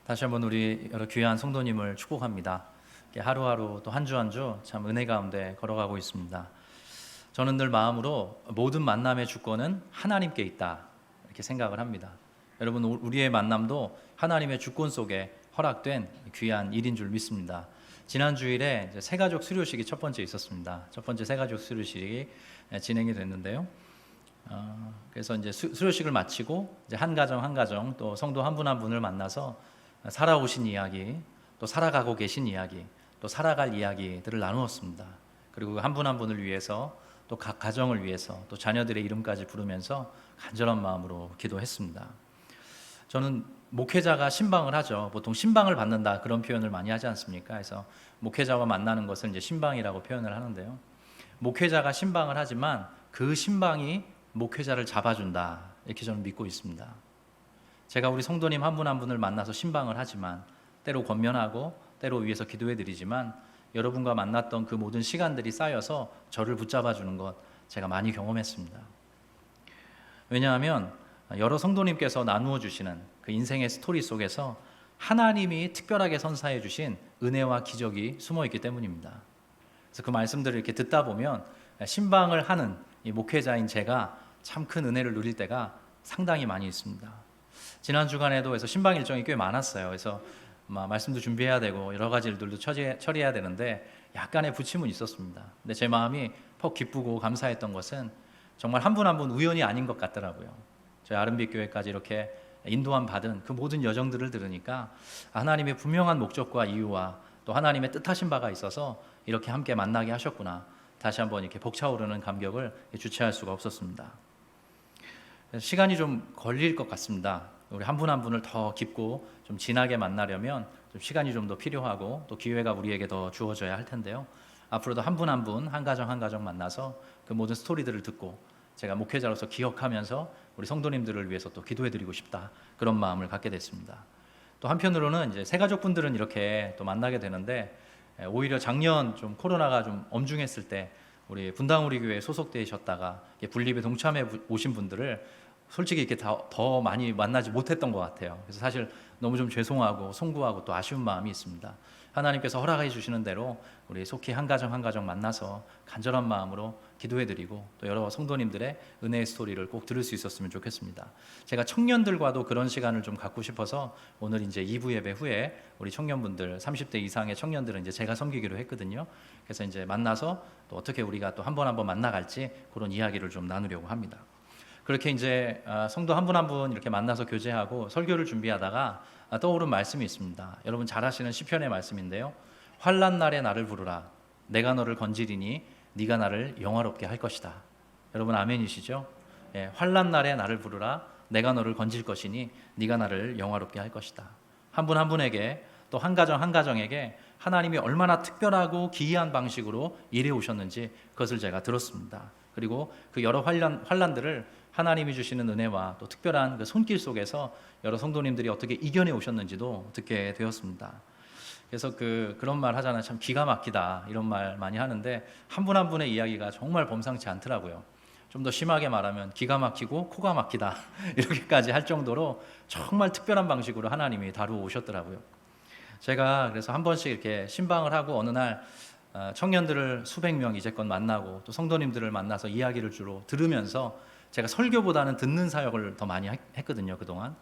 다시 한번 우리 여러 귀한 성도님을 축복합니다. 하루하루 또 한 주 한 주 참 은혜 가운데 걸어가고 있습니다. 저는 늘 마음으로 모든 만남의 주권은 하나님께 있다 이렇게 생각을 합니다. 여러분, 우리의 만남도 하나님의 주권 속에 허락된 귀한 일인 줄 믿습니다. 지난 주일에 새가족 수료식이 첫 번째 있었습니다. 첫 번째 새가족 수료식이 진행이 됐는데요. 그래서 이제 수료식을 마치고 이제 한 가정 한 가정 또 성도 한 분 한 분을 만나서 살아오신 이야기, 또 살아가고 계신 이야기, 또 살아갈 이야기들을 나누었습니다. 그리고 한 분 한 분을 위해서 또 각 가정을 위해서 또 자녀들의 이름까지 부르면서 간절한 마음으로 기도했습니다. 저는 목회자가 신방을 하죠. 보통 신방을 받는다 그런 표현을 많이 하지 않습니까? 그래서 목회자와 만나는 것을 이제 신방이라고 표현을 하는데요. 목회자가 신방을 하지만 그 신방이 목회자를 잡아준다 이렇게 저는 믿고 있습니다. 제가 우리 성도님 한 분 한 분을 만나서 신방을 하지만 때로 권면하고 때로 위해서 기도해드리지만 여러분과 만났던 그 모든 시간들이 쌓여서 저를 붙잡아주는 것 제가 많이 경험했습니다. 왜냐하면 여러 성도님께서 나누어 주시는 그 인생의 스토리 속에서 하나님이 특별하게 선사해 주신 은혜와 기적이 숨어 있기 때문입니다. 그래서 그 말씀들을 이렇게 듣다 보면 신방을 하는 이 목회자인 제가 참 큰 은혜를 누릴 때가 상당히 많이 있습니다. 지난 주간에도 그래서 신방 일정이 꽤 많았어요. 그래서 말씀도 준비해야 되고 여러 가지 일들도 처리해야 되는데 약간의 부침은 있었습니다. 근데 제 마음이 퍽 기쁘고 감사했던 것은 정말 한 분 한 분 우연이 아닌 것 같더라고요. 저희 아름빛 교회까지 이렇게 인도함 받은 그 모든 여정들을 들으니까 하나님의 분명한 목적과 이유와 또 하나님의 뜻하신 바가 있어서 이렇게 함께 만나게 하셨구나. 다시 한번 이렇게 벅차오르는 감격을 주체할 수가 없었습니다. 시간이 좀 걸릴 것 같습니다. 우리 한 분 한 분을 더 깊고 좀 진하게 만나려면 좀 시간이 좀 더 필요하고 또 기회가 우리에게 더 주어져야 할 텐데요. 앞으로도 한 분 한 분, 한 가정 한 가정 만나서 그 모든 스토리들을 듣고 제가 목회자로서 기억하면서 우리 성도님들을 위해서 또 기도해드리고 싶다 그런 마음을 갖게 됐습니다. 또 한편으로는 이제 새가족분들은 이렇게 또 만나게 되는데 오히려 작년 좀 코로나가 좀 엄중했을 때 우리 분당 우리 교회에 소속되셨다가 분립에 동참해 오신 분들을 솔직히 이렇게 더 많이 만나지 못했던 것 같아요. 그래서 사실 너무 좀 죄송하고 송구하고 또 아쉬운 마음이 있습니다. 하나님께서 허락해 주시는 대로 우리 속히 한 가정 한 가정 만나서 간절한 마음으로 기도해드리고 또 여러 성도님들의 은혜의 스토리를 꼭 들을 수 있었으면 좋겠습니다. 제가 청년들과도 그런 시간을 좀 갖고 싶어서 오늘 이제 2부 예배 후에 우리 청년분들 30대 이상의 청년들은 이제 제가 섬기기로 했거든요. 그래서 이제 만나서 또 어떻게 우리가 또 한 번 만나갈지 그런 이야기를 좀 나누려고 합니다. 그렇게 이제 성도 한 분 한 분 이렇게 만나서 교제하고 설교를 준비하다가 떠오른 말씀이 있습니다. 여러분 잘 아시는 시편의 말씀인데요. 환난 날에 나를 부르라. 내가 너를 건지리니 네가 나를 영화롭게 할 것이다. 여러분 아멘이시죠? 예, 환난 날에 나를 부르라. 내가 너를 건질 것이니 네가 나를 영화롭게 할 것이다. 한 분 한 분에게 또 한 가정 한 가정에게 하나님이 얼마나 특별하고 기이한 방식으로 일해 오셨는지 그것을 제가 들었습니다. 그리고 그 여러 환난들을 하나님이 주시는 은혜와 또 특별한 그 손길 속에서 여러 성도님들이 어떻게 이겨내 오셨는지도 듣게 되었습니다. 그래서 그런 말 하잖아요. 참 기가 막히다 이런 말 많이 하는데 한 분 한 분의 이야기가 정말 범상치 않더라고요. 좀 더 심하게 말하면 기가 막히고 코가 막히다 이렇게까지 할 정도로 정말 특별한 방식으로 하나님이 다루어 오셨더라고요. 제가 그래서 한 번씩 이렇게 신방을 하고 어느 날 청년들을 수백 명 이제껏 만나고 또 성도님들을 만나서 이야기를 주로 들으면서 제가 설교보다는 듣는 사역을 더 많이 했거든요. 그동안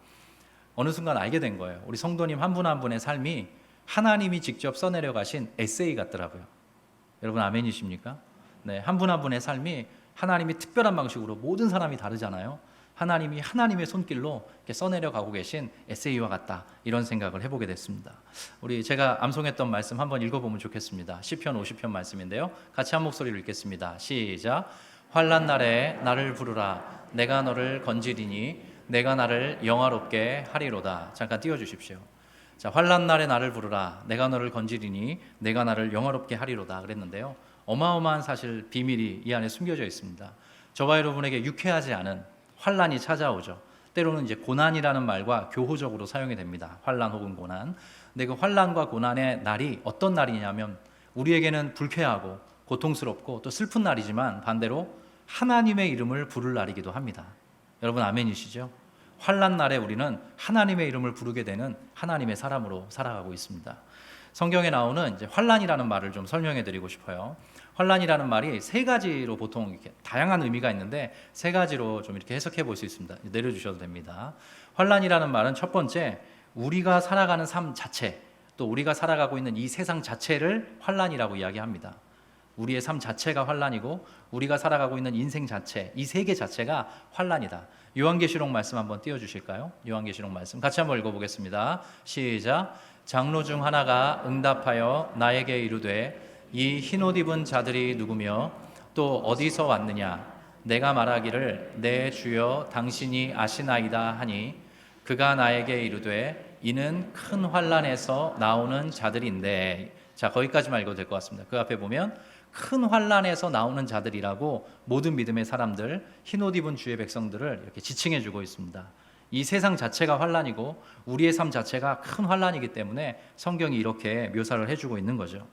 어느 순간 알게 된 거예요. 우리 성도님 한 분 한 분의 삶이 하나님이 직접 써내려 가신 에세이 같더라고요. 여러분 아멘이십니까? 네, 한 분 한 분의 삶이 하나님이 특별한 방식으로 모든 사람이 다르잖아요. 하나님이 하나님의 손길로 이렇게 써내려 가고 계신 에세이와 같다 이런 생각을 해보게 됐습니다. 우리 제가 암송했던 말씀 한번 읽어보면 좋겠습니다. 시편 50편 말씀인데요. 같이 한 목소리로 읽겠습니다. 시작. 환난 날에 나를 부르라. 내가 너를 건지리니 내가 나를 영화롭게 하리로다. 잠깐 띄워주십시오. 자, 환난 날에 나를 부르라. 내가 너를 건지리니 내가 나를 영화롭게 하리로다 그랬는데요. 어마어마한 사실 비밀이 이 안에 숨겨져 있습니다. 저와 여러분에게 유쾌하지 않은 환난이 찾아오죠. 때로는 이제 고난이라는 말과 교호적으로 사용이 됩니다. 환난 혹은 고난. 근데 그 환난과 고난의 날이 어떤 날이냐면 우리에게는 불쾌하고 고통스럽고 또 슬픈 날이지만 반대로 하나님의 이름을 부를 날이기도 합니다. 여러분 아멘이시죠? 환난 날에 우리는 하나님의 이름을 부르게 되는 하나님의 사람으로 살아가고 있습니다. 성경에 나오는 이제 환난이라는 말을 좀 설명해 드리고 싶어요. 환난이라는 말이 세 가지로 보통 이렇게 다양한 의미가 있는데 세 가지로 좀 이렇게 해석해 볼 수 있습니다. 내려주셔도 됩니다. 환난이라는 말은 첫 번째, 우리가 살아가는 삶 자체, 또 우리가 살아가고 있는 이 세상 자체를 환난이라고 이야기합니다. 우리의 삶 자체가 환난이고 우리가 살아가고 있는 인생 자체, 이 세계 자체가 환난이다. 요한계시록 말씀 한번 띄워주실까요? 요한계시록 말씀 같이 한번 읽어보겠습니다. 시작. 장로 중 하나가 응답하여 나에게 이르되 이 흰옷 입은 자들이 누구며 또 어디서 왔느냐? 내가 말하기를 내 주여 당신이 아시나이다 하니 그가 나에게 이르되 이는 큰 환난에서 나오는 자들인데. 자, 거기까지만 읽어도 될 것 같습니다. 그 앞에 보면 큰 환난에서 나오는 자들이라고 모든 믿음의 사람들, 흰옷 입은 주의 백성들을 이렇게 지칭해 주고 있습니다. 이 세상 자체가 환난이고 우리의 삶 자체가 큰 환난이기 때문에 성경이 이렇게 묘사를 해주고 있는 거죠.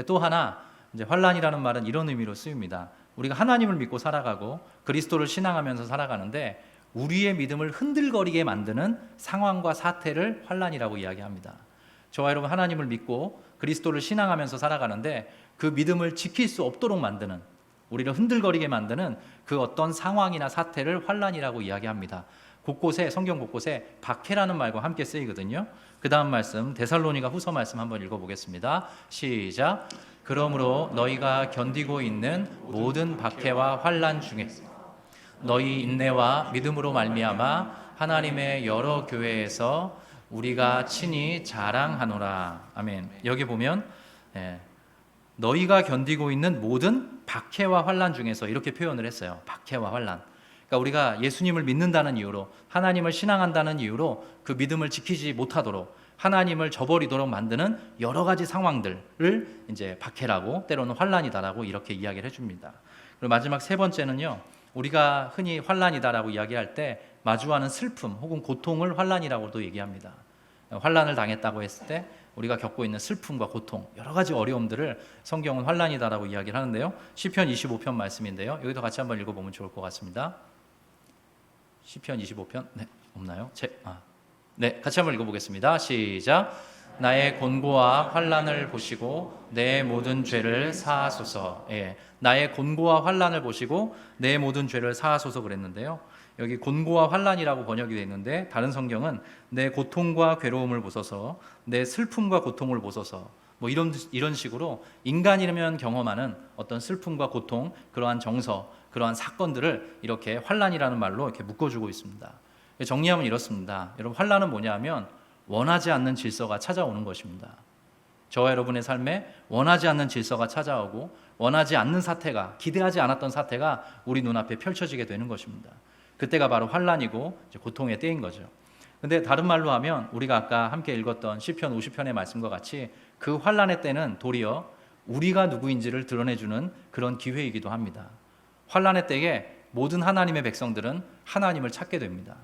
또 하나, 이제 환난이라는 말은 이런 의미로 쓰입니다. 우리가 하나님을 믿고 살아가고 그리스도를 신앙하면서 살아가는데 우리의 믿음을 흔들거리게 만드는 상황과 사태를 환난이라고 이야기합니다. 저와 여러분 하나님을 믿고 그리스도를 신앙하면서 살아가는데 그 믿음을 지킬 수 없도록 만드는, 우리를 흔들거리게 만드는 그 어떤 상황이나 사태를 환난이라고 이야기합니다. 곳곳에, 성경 곳곳에 박해라는 말과 함께 쓰이거든요. 그 다음 말씀 데살로니가 후서 말씀 한번 읽어보겠습니다. 시작. 그러므로 너희가 견디고 있는 모든 박해와 환난 중에 너희 인내와 믿음으로 말미암아 하나님의 여러 교회에서 우리가 친히 자랑하노라. 아멘. 여기 보면 너희가 견디고 있는 모든 박해와 환난 중에서 이렇게 표현을 했어요. 박해와 환난. 그러니까 우리가 예수님을 믿는다는 이유로, 하나님을 신앙한다는 이유로 그 믿음을 지키지 못하도록, 하나님을 저버리도록 만드는 여러 가지 상황들을 이제 박해라고, 때로는 환난이다라고 이렇게 이야기를 해줍니다. 그리고 마지막 세 번째는요, 우리가 흔히 환난이다라고 이야기할 때 마주하는 슬픔 혹은 고통을 환난이라고도 얘기합니다. 환난을 당했다고 했을 때 우리가 겪고 있는 슬픔과 고통, 여러 가지 어려움들을 성경은 환난이다라고 이야기를 하는데요. 시편 25편 말씀인데요. 여기도 같이 한번 읽어보면 좋을 것 같습니다. 시편 25편, 네, 없나요? 네, 같이 한번 읽어보겠습니다. 시작. 나의 곤고와 환난을 보시고 내 모든 죄를 사하소서. 나의 곤고와 환난을 보시고 내 모든 죄를 사하소서 그랬는데요. 여기 곤고와 환난이라고 번역이 되어 있는데 다른 성경은 내 고통과 괴로움을 보소서, 내 슬픔과 고통을 보소서, 뭐 이런 식으로 인간이라면 경험하는 어떤 슬픔과 고통, 그러한 정서, 그러한 사건들을 이렇게 환난이라는 말로 이렇게 묶어주고 있습니다. 정리하면 이렇습니다. 여러분, 환난은 뭐냐면 원하지 않는 질서가 찾아오는 것입니다. 저와 여러분의 삶에 원하지 않는 질서가 찾아오고 원하지 않는 사태가, 기대하지 않았던 사태가 우리 눈앞에 펼쳐지게 되는 것입니다. 그때가 바로 환난이고 고통의 때인 거죠. 근데 다른 말로 하면 우리가 아까 함께 읽었던 시편 50편의 말씀과 같이 그 환난의 때는 도리어 우리가 누구인지를 드러내주는 그런 기회이기도 합니다. 환난의 때에 모든 하나님의 백성들은 하나님을 찾게 됩니다.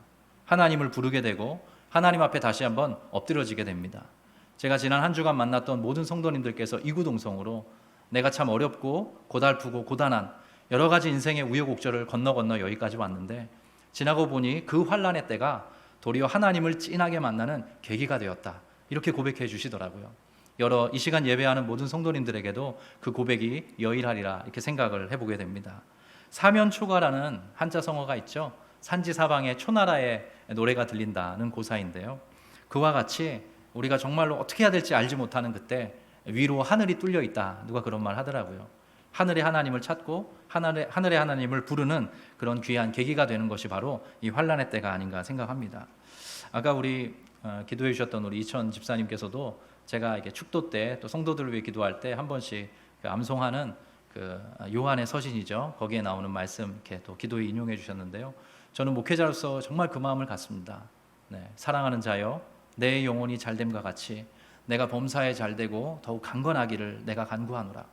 하나님을 부르게 되고 하나님 앞에 다시 한번 엎드려지게 됩니다. 제가 지난 한 주간 만났던 모든 성도님들께서 이구동성으로 내가 참 어렵고 고달프고 고단한 여러 가지 인생의 우여곡절을 건너 여기까지 왔는데 지나고 보니 그 환난의 때가 도리어 하나님을 찐하게 만나는 계기가 되었다. 이렇게 고백해 주시더라고요. 이 시간 예배하는 모든 성도님들에게도 그 고백이 여일하리라 이렇게 생각을 해보게 됩니다. 사면초가라는 한자 성어가 있죠. 산지사방의 초나라의 노래가 들린다는 고사인데요. 그와 같이 우리가 정말로 어떻게 해야 될지 알지 못하는 그때 위로 하늘이 뚫려 있다. 누가 그런 말 하더라고요. 하늘의 하나님을 찾고 하늘의 하나님을 부르는 그런 귀한 계기가 되는 것이 바로 이 환난의 때가 아닌가 생각합니다. 아까 우리 기도해 주셨던 우리 이천 집사님께서도 제가 이렇게 축도 때 또 성도들을 위해 기도할 때 한 번씩 그 암송하는 그 요한의 서신이죠. 거기에 나오는 말씀 이렇게 또 기도에 인용해 주셨는데요. 저는 목회자로서 정말 그 마음을 갖습니다. 네, 사랑하는 자여, 내 영혼이 잘됨과 같이 내가 범사에 잘되고 더욱 강건하기를 내가 간구하노라.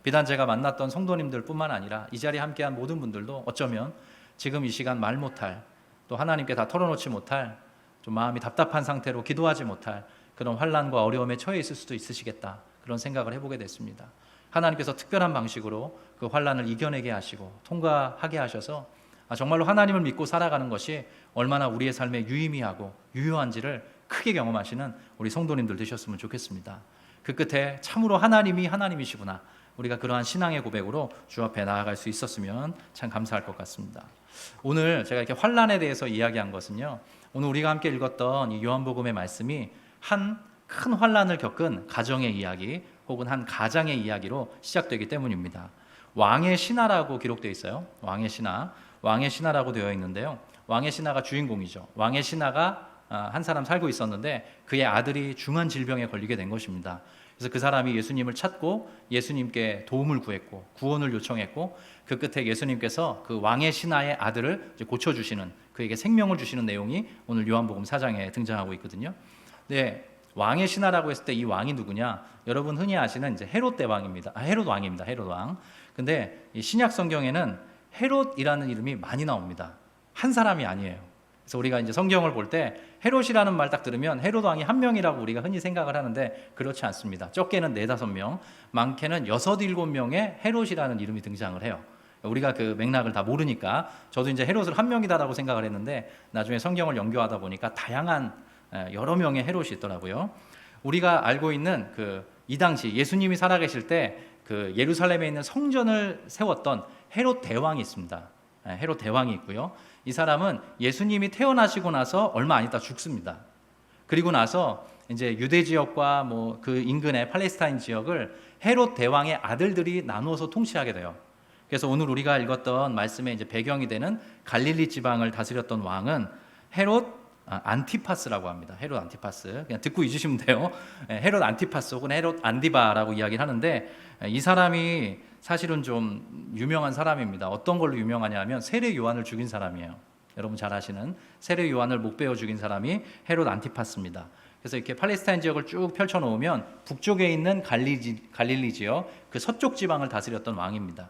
비단 제가 만났던 성도님들 뿐만 아니라 이 자리에 함께한 모든 분들도 어쩌면 지금 이 시간 말 못할, 또 하나님께 다 털어놓지 못할, 좀 마음이 답답한 상태로 기도하지 못할 그런 환난과 어려움에 처해 있을 수도 있으시겠다, 그런 생각을 해보게 됐습니다. 하나님께서 특별한 방식으로 그 환난을 이겨내게 하시고 통과하게 하셔서 정말로 하나님을 믿고 살아가는 것이 얼마나 우리의 삶에 유의미하고 유효한지를 크게 경험하시는 우리 성도님들 되셨으면 좋겠습니다. 그 끝에 참으로 하나님이 하나님이시구나, 우리가 그러한 신앙의 고백으로 주 앞에 나아갈 수 있었으면 참 감사할 것 같습니다. 오늘 제가 이렇게 환난에 대해서 이야기한 것은요, 오늘 우리가 함께 읽었던 이 요한복음의 말씀이 한 큰 환난을 겪은 가정의 이야기 혹은 한 가장의 이야기로 시작되기 때문입니다. 왕의 신하라고 기록되어 있어요. 왕의 신하라고 되어 있는데요, 왕의 신하가 주인공이죠. 왕의 신하가 한 사람 살고 있었는데 그의 아들이 중한 질병에 걸리게 된 것입니다. 그래서 그 사람이 예수님을 찾고 예수님께 도움을 구했고 구원을 요청했고, 그 끝에 예수님께서 그 왕의 신하의 아들을 고쳐주시는, 그에게 생명을 주시는 내용이 오늘 요한복음 4장에 등장하고 있거든요. 네, 왕의 신하라고 했을 때 이 왕이 누구냐? 여러분 흔히 아시는 이제 헤롯 대왕입니다. 헤롯 왕입니다. 헤롯 왕. 근데 이 신약 성경에는 헤롯이라는 이름이 많이 나옵니다. 한 사람이 아니에요. 그래서 우리가 이제 성경을 볼 때 헤롯이라는 말 딱 들으면 헤롯 왕이 한 명이라고 우리가 흔히 생각을 하는데 그렇지 않습니다. 적게는 4-5명, 많게는 6-7명의 헤롯이라는 이름이 등장을 해요. 우리가 그 맥락을 다 모르니까 저도 이제 헤롯을 한 명이다라고 생각을 했는데 나중에 성경을 연구하다 보니까 다양한 여러 명의 헤롯이 있더라고요. 우리가 알고 있는 이 당시 예수님이 살아계실 때 그 예루살렘에 있는 성전을 세웠던 헤롯 대왕이 있습니다. 헤롯 대왕이 있고요. 이 사람은 예수님이 태어나시고 나서 얼마 안 있다 죽습니다. 그리고 나서 이제 유대 지역과 그 인근의 팔레스타인 지역을 헤롯 대왕의 아들들이 나누어서 통치하게 돼요. 그래서 오늘 우리가 읽었던 말씀의 이제 배경이 되는 갈릴리 지방을 다스렸던 왕은 헤롯 안티파스라고 합니다. 헤롯 안티파스. 그냥 듣고 잊으시면 돼요. 헤롯 안티파스 혹은 헤롯 안디바라고 이야기를 하는데, 이 사람이 사실은 좀 유명한 사람입니다. 어떤 걸로 유명하냐 하면 세례 요한을 죽인 사람이에요. 여러분 잘 아시는 세례 요한을 목베어 죽인 사람이 헤롯 안티파스입니다. 그래서 이렇게 팔레스타인 지역을 쭉 펼쳐놓으면 북쪽에 있는 갈릴리 지역, 그 서쪽 지방을 다스렸던 왕입니다.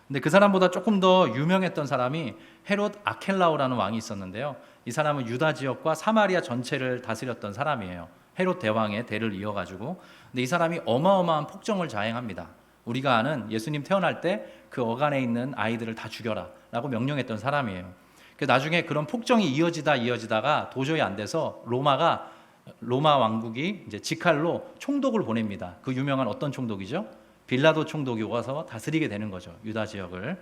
근데 그 사람보다 조금 더 유명했던 사람이 헤롯 아켈라오라는 왕이 있었는데요. 이 사람은 유다 지역과 사마리아 전체를 다스렸던 사람이에요. 헤롯 대왕의 대를 이어가지고. 근데 이 사람이 어마어마한 폭정을 자행합니다. 우리가 아는 예수님 태어날 때 그 어간에 있는 아이들을 다 죽여라 라고 명령했던 사람이에요. 나중에 그런 폭정이 이어지다가 도저히 안 돼서 로마 왕국이 이제 직할로 총독을 보냅니다. 그 유명한 어떤 총독이죠? 빌라도 총독이 와서 다스리게 되는 거죠, 유다 지역을.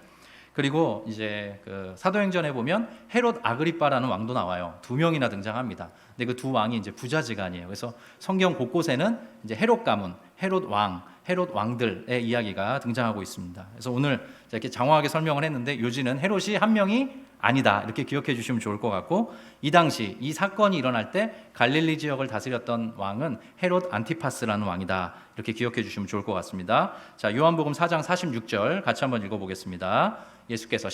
그리고 이제 그 사도행전에 보면 헤롯 아그리빠라는 왕도 나와요. 2명이나 등장합니다. 근데 그 두 왕이 이제 부자지간이에요. 그래서 성경 곳곳에는 이제 헤롯 가문, 헤롯 왕, 헤롯 왕들의 이야기가 등장하고 있습니다. 그래서 오늘 이렇게 장황하게 설명을 했는데 요지는 헤롯이 한 명이 아니다, 이렇게 기억해 주시면 좋을 것 같고, 이 당시 이 사건이 일어날 때 갈릴리 지역을 다스렸던 왕은 헤롯 안티파스라는 왕이다, 이렇게 기억해 주시면 좋을 것 같습니다. 자, 요한복음 4장 46절 같이 한번 읽어보겠습니다. 예수께서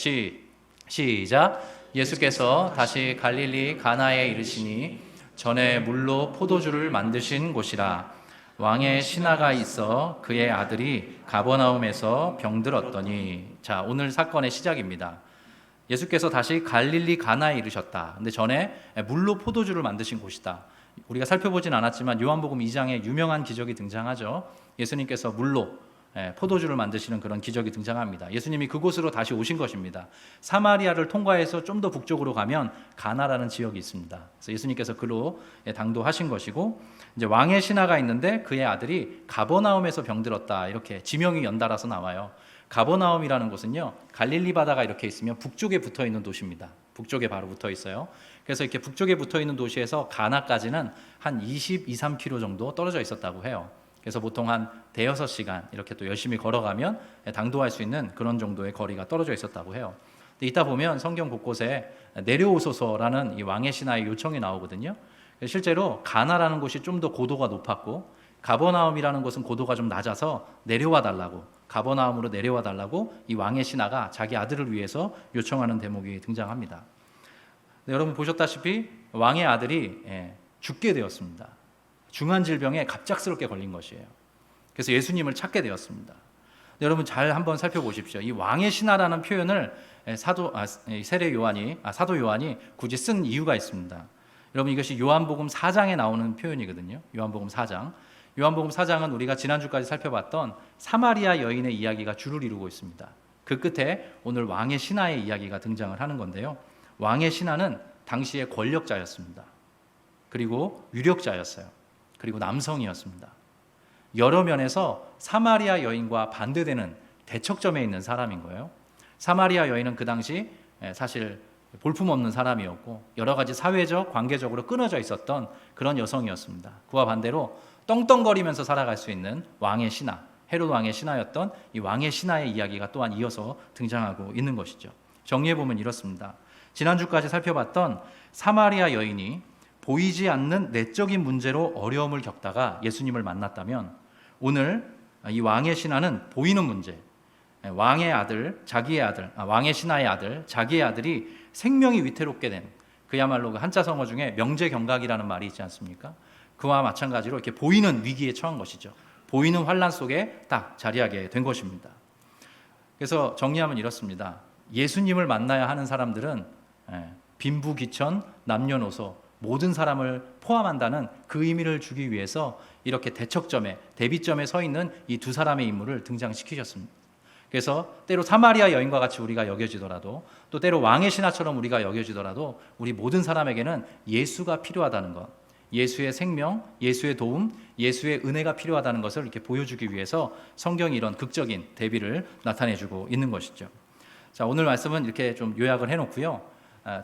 시작. 예수께서 다시 갈릴리 가나에 이르시니 전에 물로 포도주를 만드신 곳이라. 왕의 신하가 있어 그의 아들이 가버나움에서 병들었더니. 자, 오늘 사건의 시작입니다. 예수께서 다시 갈릴리 가나에 이르셨다. 근데 전에 물로 포도주를 만드신 곳이다. 우리가 살펴보진 않았지만 요한복음 2장에 유명한 기적이 등장하죠. 예수님께서 물로 포도주를 만드시는 그런 기적이 등장합니다. 예수님이 그곳으로 다시 오신 것입니다. 사마리아를 통과해서 좀 더 북쪽으로 가면 가나라는 지역이 있습니다. 그래서 예수님께서 그로 당도하신 것이고, 이제 왕의 신하가 있는데 그의 아들이 가버나움에서 병들었다, 이렇게 지명이 연달아서 나와요. 가버나움이라는 곳은요, 갈릴리 바다가 이렇게 있으면 북쪽에 붙어 있는 도시입니다. 북쪽에 바로 붙어 있어요. 그래서 이렇게 북쪽에 붙어 있는 도시에서 가나까지는 한 22-3km 정도 떨어져 있었다고 해요. 그래서 보통 한 5-6시간 이렇게 또 열심히 걸어가면 당도할 수 있는 그런 정도의 거리가 떨어져 있었다고 해요. 근데 이따 보면 성경 곳곳에 내려오소서라는 이 왕의 신하의 요청이 나오거든요. 실제로 가나라는 곳이 좀 더 고도가 높았고, 가버나움이라는 곳은 고도가 좀 낮아서 내려와 달라고, 가버나움으로 내려와 달라고 이 왕의 신하가 자기 아들을 위해서 요청하는 대목이 등장합니다. 여러분 보셨다시피 왕의 아들이 죽게 되었습니다. 중한 질병에 갑작스럽게 걸린 것이에요. 그래서 예수님을 찾게 되었습니다. 여러분 잘 한번 살펴보십시오. 이 왕의 신하라는 표현을 사도 요한이 굳이 쓴 이유가 있습니다. 여러분 이것이 요한복음 4장에 나오는 표현이거든요. 요한복음 4장. 요한복음 4장은 우리가 지난주까지 살펴봤던 사마리아 여인의 이야기가 주를 이루고 있습니다. 그 끝에 오늘 왕의 신하의 이야기가 등장을 하는 건데요. 왕의 신하는 당시의 권력자였습니다. 그리고 유력자였어요. 그리고 남성이었습니다. 여러 면에서 사마리아 여인과 반대되는 대척점에 있는 사람인 거예요. 사마리아 여인은 그 당시 사실 볼품없는 사람이었고 여러 가지 사회적, 관계적으로 끊어져 있었던 그런 여성이었습니다. 그와 반대로 떵떵거리면서 살아갈 수 있는 왕의 신하, 헤롯 왕의 신하였던 이 왕의 신하의 이야기가 또한 이어서 등장하고 있는 것이죠. 정리해보면 이렇습니다. 지난주까지 살펴봤던 사마리아 여인이 보이지 않는 내적인 문제로 어려움을 겪다가 예수님을 만났다면, 오늘 이 왕의 신하는 보이는 문제, 왕의 아들, 왕의 신하의 아들, 자기의 아들이 생명이 위태롭게 된, 그야말로 그 한자 성어 중에 명제경각이라는 말이 있지 않습니까? 그와 마찬가지로 이렇게 보이는 위기에 처한 것이죠. 보이는 환란 속에 딱 자리하게 된 것입니다. 그래서 정리하면 이렇습니다. 예수님을 만나야 하는 사람들은 빈부귀천, 남녀노소 모든 사람을 포함한다는 그 의미를 주기 위해서 이렇게 대척점에, 대비점에 서 있는 이 두 사람의 인물을 등장시키셨습니다. 그래서 때로 사마리아 여인과 같이 우리가 여겨지더라도, 또 때로 왕의 신하처럼 우리가 여겨지더라도 우리 모든 사람에게는 예수가 필요하다는 것, 예수의 생명, 예수의 도움, 예수의 은혜가 필요하다는 것을 이렇게 보여주기 위해서 성경이 이런 극적인 대비를 나타내주고 있는 것이죠. 자, 오늘 말씀은 이렇게 좀 요약을 해놓고요.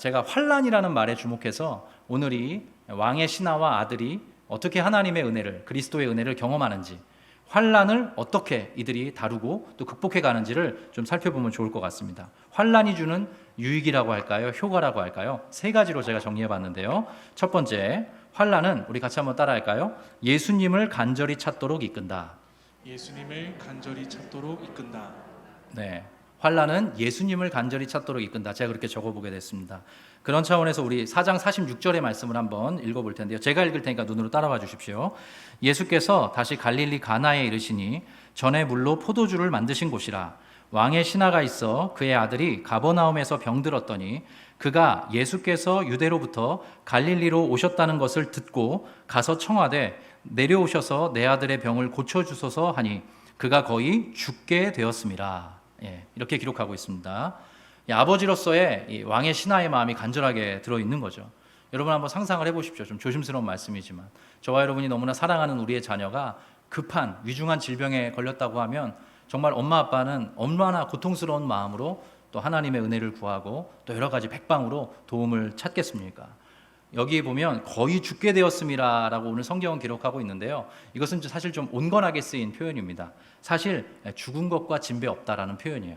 제가 환란이라는 말에 주목해서 오늘 이 왕의 신하와 아들이 어떻게 하나님의 은혜를, 그리스도의 은혜를 경험하는지, 환란을 어떻게 이들이 다루고 또 극복해 가는지를 좀 살펴보면 좋을 것 같습니다. 환란이 주는 유익이라고 할까요? 효과라고 할까요? 세 가지로 제가 정리해 봤는데요. 첫 번째, 환란은 우리 같이 한번 따라할까요? 예수님을 간절히 찾도록 이끈다. 예수님을 간절히 찾도록 이끈다. 네, 환란은 예수님을 간절히 찾도록 이끈다. 제가 그렇게 적어보게 됐습니다. 그런 차원에서 우리 4장 46절의 말씀을 한번 읽어볼 텐데요. 제가 읽을 테니까 눈으로 따라와 주십시오. 예수께서 다시 갈릴리 가나에 이르시니 전에 물로 포도주를 만드신 곳이라. 왕의 신하가 있어 그의 아들이 가버나움에서 병들었더니 그가 예수께서 유대로부터 갈릴리로 오셨다는 것을 듣고 가서 청하되 내려오셔서 내 아들의 병을 고쳐주소서 하니 그가 거의 죽게 되었음이라. 이렇게 기록하고 있습니다. 아버지로서의 이 왕의 신하의 마음이 간절하게 들어있는 거죠. 여러분 한번 상상을 해보십시오. 좀 조심스러운 말씀이지만 저와 여러분이 너무나 사랑하는 우리의 자녀가 급한 위중한 질병에 걸렸다고 하면 정말 엄마 아빠는 얼마나 고통스러운 마음으로 또 하나님의 은혜를 구하고 또 여러 가지 백방으로 도움을 찾겠습니까? 여기 보면 거의 죽게 되었음이라라고 오늘 성경은 기록하고 있는데요. 이것은 사실 좀 온건하게 쓰인 표현입니다. 사실 죽은 것과 진배 없다라는 표현이에요.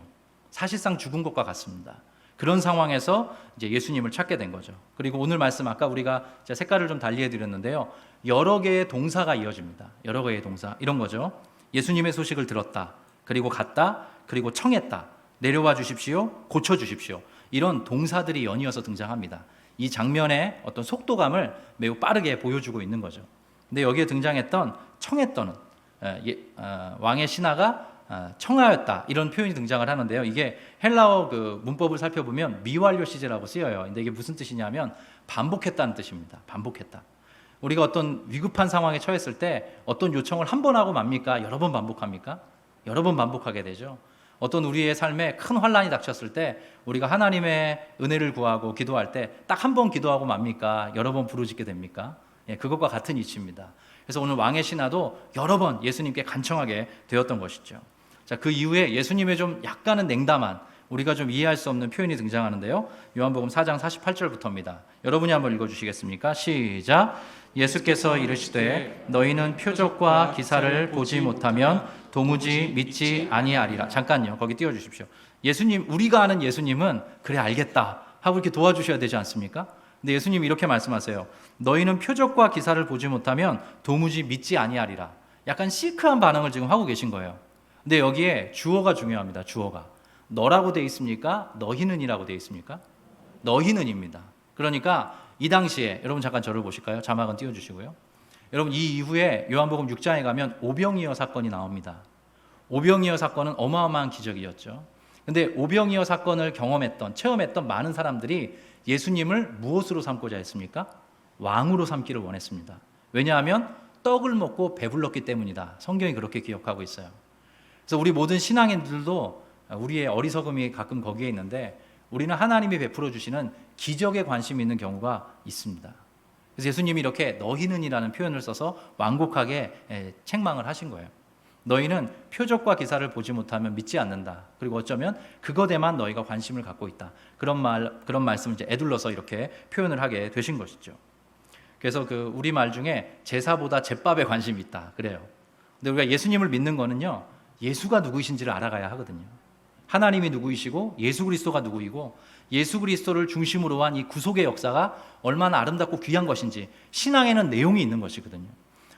사실상 죽은 것과 같습니다. 그런 상황에서 이제 예수님을 찾게 된 거죠. 그리고 오늘 말씀 아까 우리가 색깔을 좀 달리 해드렸는데요. 여러 개의 동사가 이어집니다. 여러 개의 동사 이런 거죠. 예수님의 소식을 들었다. 그리고 갔다. 그리고 청했다. 내려와 주십시오. 고쳐 주십시오. 이런 동사들이 연이어서 등장합니다. 이 장면의 어떤 속도감을 매우 빠르게 보여주고 있는 거죠. 근데 여기에 등장했던 청했던은 왕의 신하가 청하였다 이런 표현이 등장을 하는데요. 이게 헬라어 그 문법을 살펴보면 미완료 시제라고 쓰여요. 근데 이게 무슨 뜻이냐면 반복했다는 뜻입니다. 반복했다. 우리가 어떤 위급한 상황에 처했을 때 어떤 요청을 한 번 하고 맙니까? 여러 번 반복합니까? 여러 번 반복하게 되죠. 어떤 우리의 삶에 큰 환란이 닥쳤을 때 우리가 하나님의 은혜를 구하고 기도할 때 딱 한 번 기도하고 맙니까? 여러 번 부르짖게 됩니까? 그것과 같은 이치입니다. 그래서 오늘 왕의 신하도 여러 번 예수님께 간청하게 되었던 것이죠. 자, 그 이후에 예수님의 좀 약간은 냉담한, 우리가 좀 이해할 수 없는 표현이 등장하는데요. 요한복음 4장 48절부터입니다. 여러분이 한번 읽어주시겠습니까? 시작. 예수께서 이르시되 너희는 표적과 기사를 보지 못하면 도무지 믿지 아니하리라. 잠깐요. 거기 띄워주십시오. 예수님, 우리가 아는 예수님은 그래 알겠다 하고 이렇게 도와주셔야 되지 않습니까? 근데 예수님이 이렇게 말씀하세요. 너희는 표적과 기사를 보지 못하면 도무지 믿지 아니하리라. 약간 시크한 반응을 지금 하고 계신 거예요. 근데 여기에 주어가 중요합니다. 주어가. 너라고 돼 있습니까? 너희는이라고 돼 있습니까? 너희는입니다. 그러니까 이 당시에 여러분 잠깐 저를 보실까요? 자막은 띄워주시고요. 여러분 이 이후에 요한복음 6장에 가면 오병이어 사건이 나옵니다. 오병이어 사건은 어마어마한 기적이었죠. 근데 오병이어 사건을 경험했던, 체험했던 많은 사람들이 예수님을 무엇으로 삼고자 했습니까? 왕으로 삼기를 원했습니다. 왜냐하면 떡을 먹고 배불렀기 때문이다. 성경이 그렇게 기억하고 있어요. 그래서 우리 모든 신앙인들도 우리의 어리석음이 가끔 거기에 있는데 우리는 하나님이 베풀어 주시는 기적에 관심이 있는 경우가 있습니다. 그래서 예수님이 이렇게 너희는이라는 표현을 써서 완곡하게 책망을 하신 거예요. 너희는 표적과 기사를 보지 못하면 믿지 않는다. 그리고 어쩌면 그것에만 너희가 관심을 갖고 있다. 그런 말씀을 이제 에둘러서 이렇게 표현을 하게 되신 것이죠. 그래서 그 우리 말 중에 제사보다 제밥에 관심이 있다. 그래요. 근데 우리가 예수님을 믿는 거는요, 예수가 누구이신지를 알아가야 하거든요. 하나님이 누구이시고 예수 그리스도가 누구이고 예수 그리스도를 중심으로 한 이 구속의 역사가 얼마나 아름답고 귀한 것인지 신앙에는 내용이 있는 것이거든요.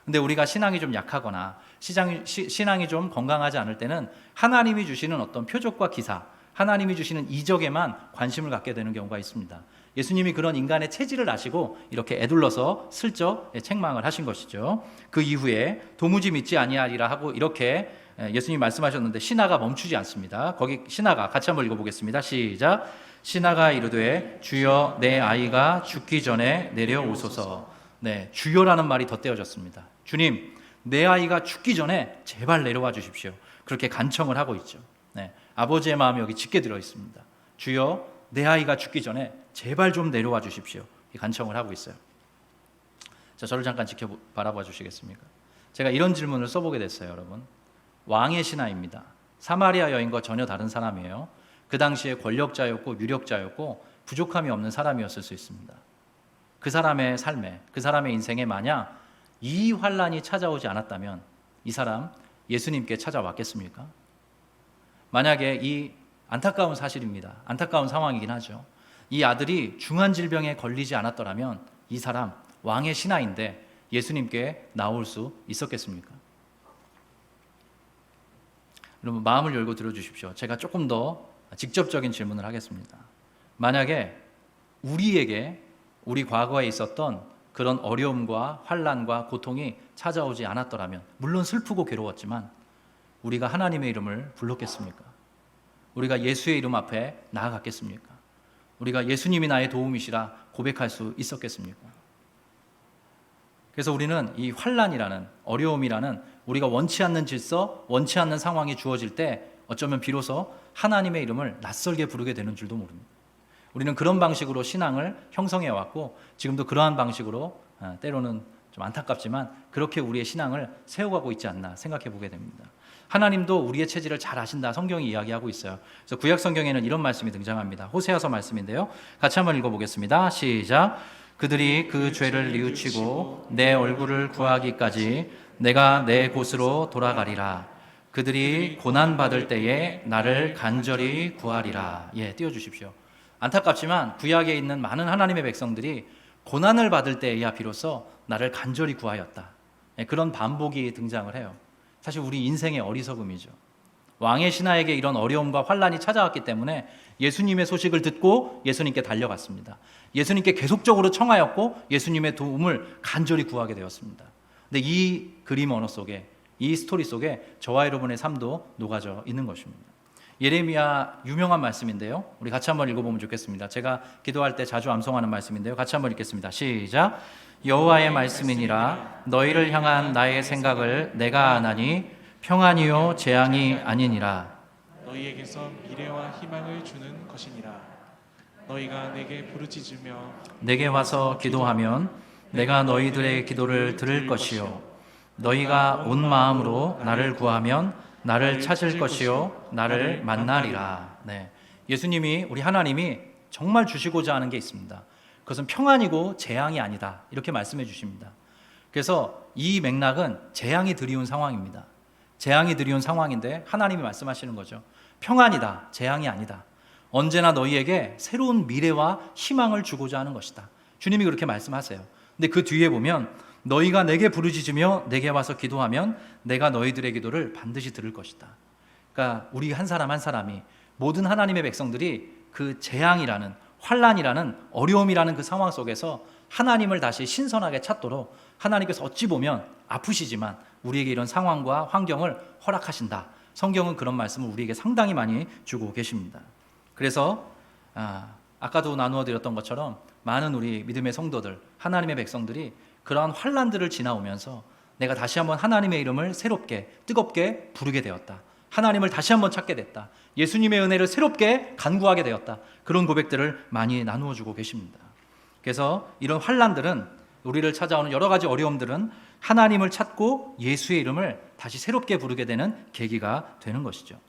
근데 우리가 신앙이 좀 약하거나 신앙이 좀 건강하지 않을 때는 하나님이 주시는 어떤 표적과 기사, 하나님이 주시는 이적에만 관심을 갖게 되는 경우가 있습니다. 예수님이 그런 인간의 체질을 아시고 이렇게 에둘러서 슬쩍 책망을 하신 것이죠. 그 이후에 도무지 믿지 아니하리라 하고 이렇게 예수님이 말씀하셨는데 신하가 멈추지 않습니다. 거기 신하가 같이 한번 읽어보겠습니다. 시작. 신하가 이르되 주여 내 아이가 죽기 전에 내려오소서. 네, 주여라는 말이 덧대어졌습니다. 주님, 내 아이가 죽기 전에 제발 내려와 주십시오. 그렇게 간청을 하고 있죠. 네, 아버지의 마음이 여기 짙게 들어 있습니다. 주여, 내 아이가 죽기 전에 제발 좀 내려와 주십시오. 이 간청을 하고 있어요. 자, 저를 잠깐 바라봐 주시겠습니까? 제가 이런 질문을 써보게 됐어요, 여러분. 왕의 신하입니다. 사마리아 여인과 전혀 다른 사람이에요. 그 당시에 권력자였고 유력자였고 부족함이 없는 사람이었을 수 있습니다. 그 사람의 삶에, 그 사람의 인생에 만약 이 환란이 찾아오지 않았다면 이 사람 예수님께 찾아왔겠습니까? 만약에 이 안타까운 사실입니다. 안타까운 상황이긴 하죠. 이 아들이 중한 질병에 걸리지 않았더라면 이 사람 왕의 신하인데 예수님께 나올 수 있었겠습니까? 여러분 마음을 열고 들어주십시오. 제가 조금 더 직접적인 질문을 하겠습니다. 만약에 우리에게 우리 과거에 있었던 그런 어려움과 환난과 고통이 찾아오지 않았더라면 물론 슬프고 괴로웠지만 우리가 하나님의 이름을 불렀겠습니까? 우리가 예수의 이름 앞에 나아갔겠습니까? 우리가 예수님이 나의 도움이시라 고백할 수 있었겠습니까? 그래서 우리는 이 환난이라는 어려움이라는 우리가 원치 않는 질서, 원치 않는 상황이 주어질 때 어쩌면 비로소 하나님의 이름을 낯설게 부르게 되는 줄도 모릅니다. 우리는 그런 방식으로 신앙을 형성해 왔고 지금도 그러한 방식으로 때로는 좀 안타깝지만 그렇게 우리의 신앙을 세워가고 있지 않나 생각해 보게 됩니다. 하나님도 우리의 체질을 잘 아신다 성경이 이야기하고 있어요. 그래서 구약 성경에는 이런 말씀이 등장합니다. 호세아서 말씀인데요. 같이 한번 읽어보겠습니다. 시작. 그들이 그 죄를 뉘우치고 내 얼굴을 구하기까지 내가 내 곳으로 돌아가리라. 그들이 고난받을 때에 나를 간절히 구하리라. 예, 띄워주십시오. 안타깝지만 구약에 있는 많은 하나님의 백성들이 고난을 받을 때에야 비로소 나를 간절히 구하였다. 예, 그런 반복이 등장을 해요. 사실 우리 인생의 어리석음이죠. 왕의 신하에게 이런 어려움과 환난이 찾아왔기 때문에 예수님의 소식을 듣고 예수님께 달려갔습니다. 예수님께 계속적으로 청하였고 예수님의 도움을 간절히 구하게 되었습니다. 근데 이 그림 언어 속에 이 스토리 속에 저와 여러분의 삶도 녹아져 있는 것입니다. 예레미야 유명한 말씀인데요. 우리 같이 한번 읽어보면 좋겠습니다. 제가 기도할 때 자주 암송하는 말씀인데요. 같이 한번 읽겠습니다. 시작. 여호와의 말씀이니라 너희를 향한 나의 생각을 내가 아나니 평안이요 재앙이 아니니라. 너희에게서 미래와 희망을 주는 것이니라. 너희가 내게 부르짖으며 내게 와서 기도하면 내가 너희들의 기도를 들을 것이요 너희가 온 마음으로 나를 구하면 나를 찾을 것이요 나를 만나리라. 네, 예수님이 우리 하나님이 정말 주시고자 하는 게 있습니다. 그것은 평안이고 재앙이 아니다 이렇게 말씀해 주십니다. 그래서 이 맥락은 재앙이 드리운 상황입니다. 재앙이 드리운 상황인데 하나님이 말씀하시는 거죠. 평안이다, 재앙이 아니다. 언제나 너희에게 새로운 미래와 희망을 주고자 하는 것이다. 주님이 그렇게 말씀하세요. 근데 그 뒤에 보면 너희가 내게 부르짖으며 내게 와서 기도하면 내가 너희들의 기도를 반드시 들을 것이다. 그러니까 우리 한 사람 한 사람이 모든 하나님의 백성들이 그 재앙이라는 환난이라는 어려움이라는 그 상황 속에서 하나님을 다시 신선하게 찾도록 하나님께서 어찌 보면 아프시지만 우리에게 이런 상황과 환경을 허락하신다. 성경은 그런 말씀을 우리에게 상당히 많이 주고 계십니다. 그래서 아까도 나누어 드렸던 것처럼 많은 우리 믿음의 성도들, 하나님의 백성들이 그러한 환난들을 지나오면서 내가 다시 한번 하나님의 이름을 새롭게 뜨겁게 부르게 되었다. 하나님을 다시 한번 찾게 됐다. 예수님의 은혜를 새롭게 간구하게 되었다. 그런 고백들을 많이 나누어 주고 계십니다. 그래서 이런 환난들은, 우리를 찾아오는 여러 가지 어려움들은 하나님을 찾고 예수의 이름을 다시 새롭게 부르게 되는 계기가 되는 것이죠.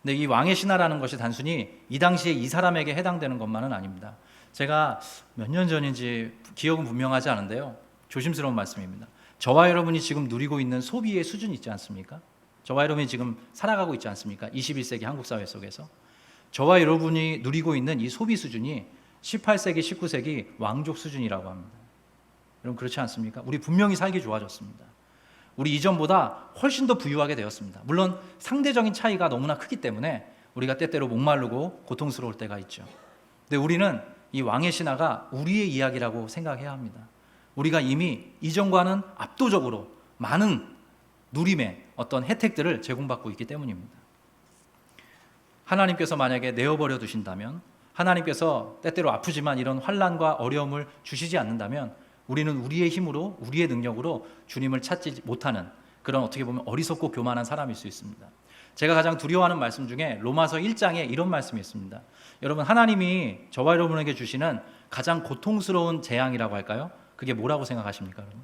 근데 이 왕의 신하라는 것이 단순히 이 당시에 이 사람에게 해당되는 것만은 아닙니다. 제가 몇 년 전인지 기억은 분명하지 않은데요, 조심스러운 말씀입니다. 저와 여러분이 지금 누리고 있는 소비의 수준이 있지 않습니까? 저와 여러분이 지금 살아가고 있지 않습니까? 21세기 한국 사회 속에서 저와 여러분이 누리고 있는 이 소비 수준이 18세기, 19세기 왕족 수준이라고 합니다. 여러분 그렇지 않습니까? 우리 분명히 살기 좋아졌습니다. 우리 이전보다 훨씬 더 부유하게 되었습니다. 물론 상대적인 차이가 너무나 크기 때문에 우리가 때때로 목마르고 고통스러울 때가 있죠. 근데 우리는 이 왕의 신하가 우리의 이야기라고 생각해야 합니다. 우리가 이미 이전과는 압도적으로 많은 누림의 어떤 혜택들을 제공받고 있기 때문입니다. 하나님께서 만약에 내어버려 두신다면, 하나님께서 때때로 아프지만 이런 환난과 어려움을 주시지 않는다면 우리는 우리의 힘으로, 우리의 능력으로 주님을 찾지 못하는 그런, 어떻게 보면 어리석고 교만한 사람일 수 있습니다. 제가 가장 두려워하는 말씀 중에 로마서 1장에 이런 말씀이 있습니다. 여러분, 하나님이 저와 여러분에게 주시는 가장 고통스러운 재앙이라고 할까요? 그게 뭐라고 생각하십니까? 여러분?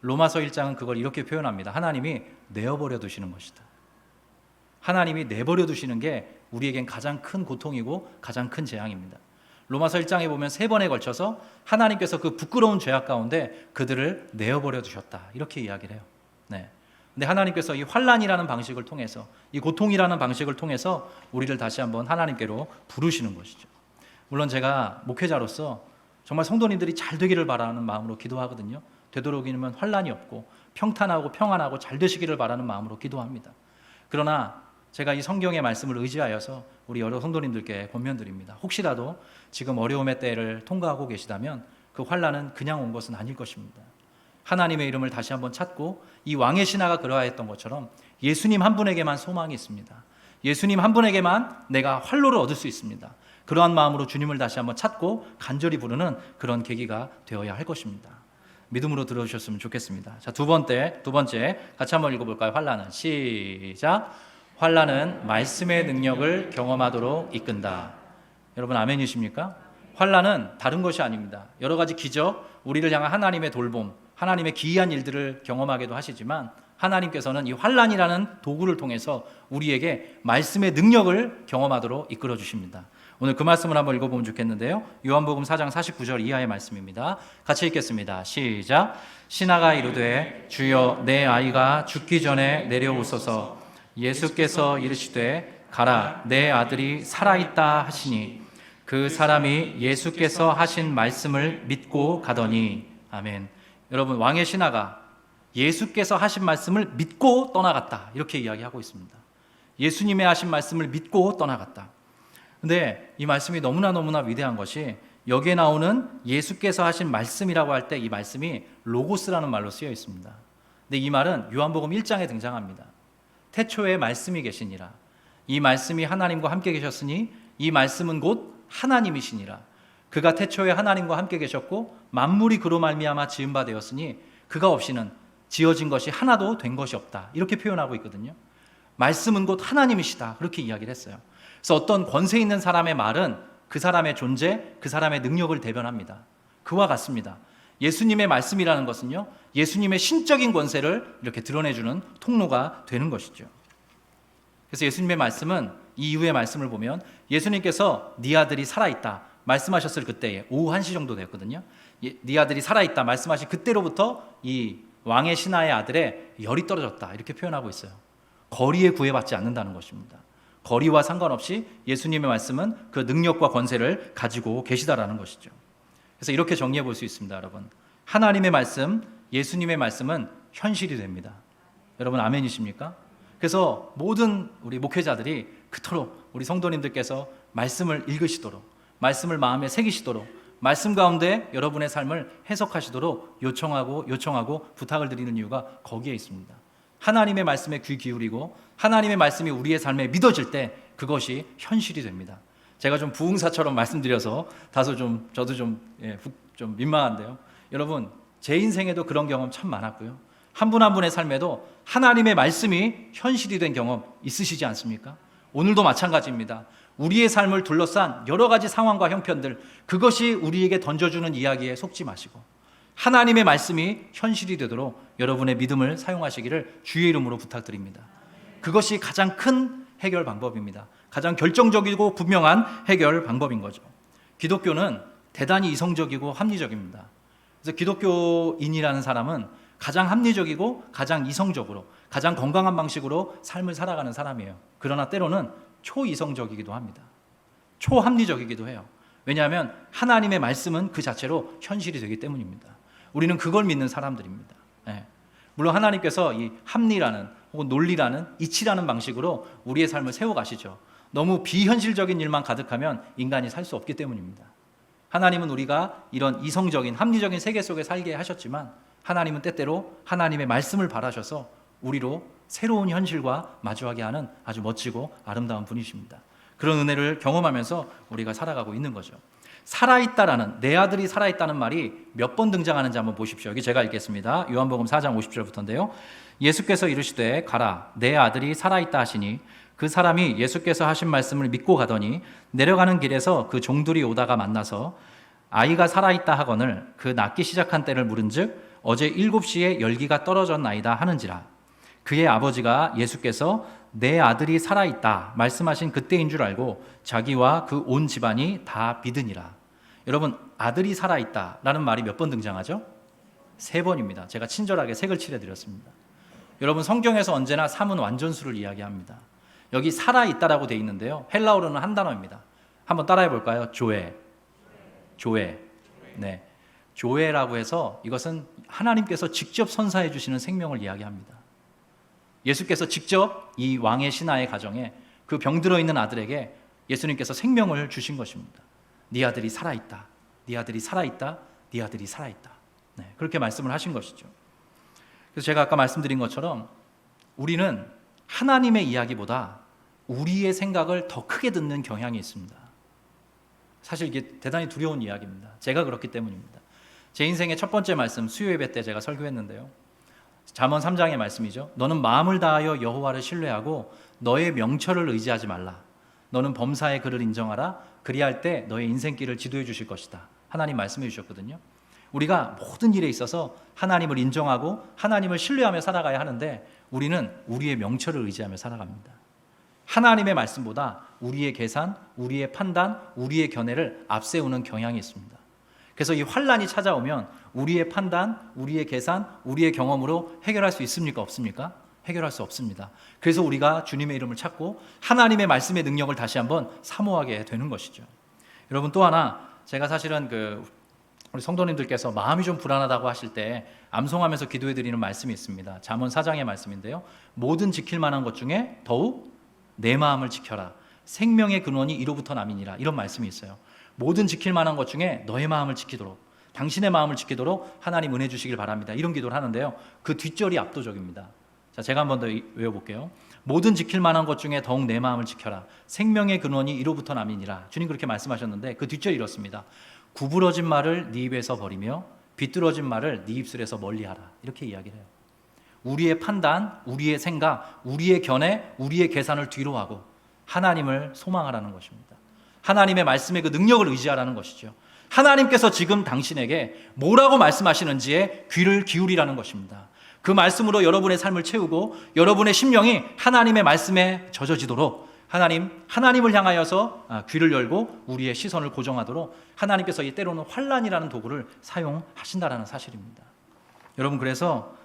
로마서 1장은 그걸 이렇게 표현합니다. 하나님이 내어버려 두시는 것이다. 하나님이 내버려 두시는 게 우리에겐 가장 큰 고통이고 가장 큰 재앙입니다. 로마서 1장에 보면 3번에 걸쳐서 하나님께서 그 부끄러운 죄악 가운데 그들을 내어버려 두셨다, 이렇게 이야기를 해요. 네. 근데 하나님께서 이 환난이라는 방식을 통해서, 이 고통이라는 방식을 통해서 우리를 다시 한번 하나님께로 부르시는 것이죠. 물론 제가 목회자로서 정말 성도님들이 잘 되기를 바라는 마음으로 기도하거든요. 되도록이면 환난이 없고 평탄하고 평안하고 잘 되시기를 바라는 마음으로 기도합니다. 그러나 제가 이 성경의 말씀을 의지하여서 우리 여러 성도님들께 권면드립니다. 혹시라도 지금 어려움의 때를 통과하고 계시다면 그 환난은 그냥 온 것은 아닐 것입니다. 하나님의 이름을 다시 한번 찾고, 이 왕의 신하가 그러하였던 것처럼 예수님 한 분에게만 소망이 있습니다. 예수님 한 분에게만 내가 활로를 얻을 수 있습니다. 그러한 마음으로 주님을 다시 한번 찾고 간절히 부르는 그런 계기가 되어야 할 것입니다. 믿음으로 들어주셨으면 좋겠습니다. 자, 두 번째 같이 한번 읽어볼까요? 환난은, 시작. 환난은 말씀의 능력을 경험하도록 이끈다. 여러분 아멘이십니까? 환난은 다른 것이 아닙니다. 여러 가지 기적, 우리를 향한 하나님의 돌봄, 하나님의 기이한 일들을 경험하게도 하시지만 하나님께서는 이 환난이라는 도구를 통해서 우리에게 말씀의 능력을 경험하도록 이끌어 주십니다. 오늘 그 말씀을 한번 읽어보면 좋겠는데요, 요한복음 4장 49절 이하의 말씀입니다. 같이 읽겠습니다. 시작. 신하가 이르되 주여 내 아이가 죽기 전에 내려오소서. 예수께서 이르시되 가라, 내 아들이 살아있다 하시니 그 사람이 예수께서 하신 말씀을 믿고 가더니. 아멘. 여러분, 왕의 신하가 예수께서 하신 말씀을 믿고 떠나갔다, 이렇게 이야기하고 있습니다. 예수님의 하신 말씀을 믿고 떠나갔다. 근데 이 말씀이 너무나 위대한 것이, 여기에 나오는 예수께서 하신 말씀이라고 할 때 이 말씀이 로고스라는 말로 쓰여 있습니다. 근데 이 말은 요한복음 1장에 등장합니다. 태초에 말씀이 계시니라. 이 말씀이 하나님과 함께 계셨으니 이 말씀은 곧 하나님이시니라. 그가 태초에 하나님과 함께 계셨고 만물이 그로 말미암아 지은 바 되었으니 그가 없이는 지어진 것이 하나도 된 것이 없다, 이렇게 표현하고 있거든요. 말씀은 곧 하나님이시다, 그렇게 이야기를 했어요. 그래서 어떤 권세 있는 사람의 말은 그 사람의 존재, 그 사람의 능력을 대변합니다. 그와 같습니다. 예수님의 말씀이라는 것은요, 예수님의 신적인 권세를 이렇게 드러내주는 통로가 되는 것이죠. 그래서 예수님의 말씀은, 이 이후의 말씀을 보면 예수님께서 네 아들이 살아있다 말씀하셨을 그때에 오후 1시 정도 되었거든요. 네 아들이 살아있다 말씀하신 그때로부터 이 왕의 신하의 아들의 열이 떨어졌다, 이렇게 표현하고 있어요. 거리에 구애받지 않는다는 것입니다. 거리와 상관없이 예수님의 말씀은 그 능력과 권세를 가지고 계시다라는 것이죠. 그래서 이렇게 정리해 볼 수 있습니다. 여러분, 하나님의 말씀, 예수님의 말씀은 현실이 됩니다. 여러분 아멘이십니까? 그래서 모든 우리 목회자들이 그토록 우리 성도님들께서 말씀을 읽으시도록, 말씀을 마음에 새기시도록, 말씀 가운데 여러분의 삶을 해석하시도록 요청하고 부탁을 드리는 이유가 거기에 있습니다. 하나님의 말씀에 귀 기울이고 하나님의 말씀이 우리의 삶에 믿어질 때 그것이 현실이 됩니다. 제가 좀 부흥사처럼 말씀드려서 다소 저도 좀 민망한데요. 여러분, 제 인생에도 그런 경험 참 많았고요. 한 분 한 분의 삶에도 하나님의 말씀이 현실이 된 경험 있으시지 않습니까? 오늘도 마찬가지입니다. 우리의 삶을 둘러싼 여러 가지 상황과 형편들, 그것이 우리에게 던져주는 이야기에 속지 마시고 하나님의 말씀이 현실이 되도록 여러분의 믿음을 사용하시기를 주의 이름으로 부탁드립니다. 그것이 가장 큰 해결 방법입니다. 가장 결정적이고 분명한 해결 방법인 거죠. 기독교는 대단히 이성적이고 합리적입니다. 그래서 기독교인이라는 사람은 가장 합리적이고 가장 이성적으로 가장 건강한 방식으로 삶을 살아가는 사람이에요. 그러나 때로는 초이성적이기도 합니다. 초합리적이기도 해요. 왜냐하면 하나님의 말씀은 그 자체로 현실이 되기 때문입니다. 우리는 그걸 믿는 사람들입니다. 물론 하나님께서 이 합리라는 혹은 논리라는 이치라는 방식으로 우리의 삶을 세워가시죠. 너무 비현실적인 일만 가득하면 인간이 살 수 없기 때문입니다. 하나님은 우리가 이런 이성적인 합리적인 세계 속에 살게 하셨지만 하나님은 때때로 하나님의 말씀을 바라셔서 우리로 새로운 현실과 마주하게 하는 아주 멋지고 아름다운 분이십니다. 그런 은혜를 경험하면서 우리가 살아가고 있는 거죠. 살아있다라는, 내 아들이 살아있다는 말이 몇 번 등장하는지 한번 보십시오. 여기 제가 읽겠습니다. 요한복음 4장 50절부터인데요. 예수께서 이르시되 가라, 내 아들이 살아있다 하시니 그 사람이 예수께서 하신 말씀을 믿고 가더니 내려가는 길에서 그 종들이 오다가 만나서 아이가 살아있다 하거늘 그 낳기 시작한 때를 물은즉 어제 7시에 열기가 떨어졌나이다 하는지라. 그의 아버지가 예수께서 내 아들이 살아있다 말씀하신 그때인 줄 알고 자기와 그 온 집안이 다 믿으니라. 여러분, 아들이 살아있다라는 말이 몇 번 등장하죠? 3번입니다. 제가 친절하게 색을 칠해드렸습니다. 여러분, 성경에서 언제나 3은 완전수를 이야기합니다. 여기 살아있다라고 되어 있는데요, 헬라어로는 한 단어입니다. 한번 따라해 볼까요? 조에. 네, 조에라고 해서 이것은 하나님께서 직접 선사해 주시는 생명을 이야기합니다. 예수께서 직접 이 왕의 신하의 가정에 그 병들어 있는 아들에게 예수님께서 생명을 주신 것입니다. 네 아들이 살아있다, 네 아들이 살아있다, 네 아들이 살아있다. 네, 그렇게 말씀을 하신 것이죠. 그래서 제가 아까 말씀드린 것처럼 우리는 하나님의 이야기보다 우리의 생각을 더 크게 듣는 경향이 있습니다. 사실 이게 대단히 두려운 이야기입니다. 제가 그렇기 때문입니다. 제 인생의 첫 번째 말씀, 수요 예배 때 제가 설교했는데요, 잠언 3장의 말씀이죠. 너는 마음을 다하여 여호와를 신뢰하고 너의 명철을 의지하지 말라. 너는 범사의 그를 인정하라. 그리할 때 너의 인생길을 지도해 주실 것이다. 하나님 말씀해 주셨거든요. 우리가 모든 일에 있어서 하나님을 인정하고 하나님을 신뢰하며 살아가야 하는데 우리는 우리의 명철을 의지하며 살아갑니다. 하나님의 말씀보다 우리의 계산, 우리의 판단, 우리의 견해를 앞세우는 경향이 있습니다. 그래서 이 환란이 찾아오면 우리의 판단, 우리의 계산, 우리의 경험으로 해결할 수 있습니까? 없습니까? 해결할 수 없습니다. 그래서 우리가 주님의 이름을 찾고 하나님의 말씀의 능력을 다시 한번 사모하게 되는 것이죠. 여러분, 또 하나, 제가 사실은 우리 성도님들께서 마음이 좀 불안하다고 하실 때 암송하면서 기도해 드리는 말씀이 있습니다. 잠언 4장의 말씀인데요, 모든 지킬 만한 것 중에 더욱 내 마음을 지켜라. 생명의 근원이 이로부터 남이니라. 이런 말씀이 있어요. 모든 지킬 만한 것 중에 너의 마음을 지키도록, 당신의 마음을 지키도록 하나님 은혜 주시길 바랍니다. 이런 기도를 하는데요, 그 뒷절이 압도적입니다. 자, 제가 한 번 더 외워볼게요. 모든 지킬 만한 것 중에 더욱 내 마음을 지켜라. 생명의 근원이 이로부터 남이니라. 주님 그렇게 말씀하셨는데 그 뒷절이 이렇습니다. 구부러진 말을 네 입에서 버리며 비뚤어진 말을 네 입술에서 멀리하라. 이렇게 이야기를 해요. 우리의 판단, 우리의 생각, 우리의 견해, 우리의 계산을 뒤로 하고 하나님을 소망하라는 것입니다. 하나님의 말씀의 그 능력을 의지하라는 것이죠. 하나님께서 지금 당신에게 뭐라고 말씀하시는지에 귀를 기울이라는 것입니다. 그 말씀으로 여러분의 삶을 채우고 여러분의 심령이 하나님의 말씀에 젖어지도록 하나님을 향하여서 귀를 열고 우리의 시선을 고정하도록 하나님께서 이 때로는 환란이라는 도구를 사용하신다라는 사실입니다. 여러분, 그래서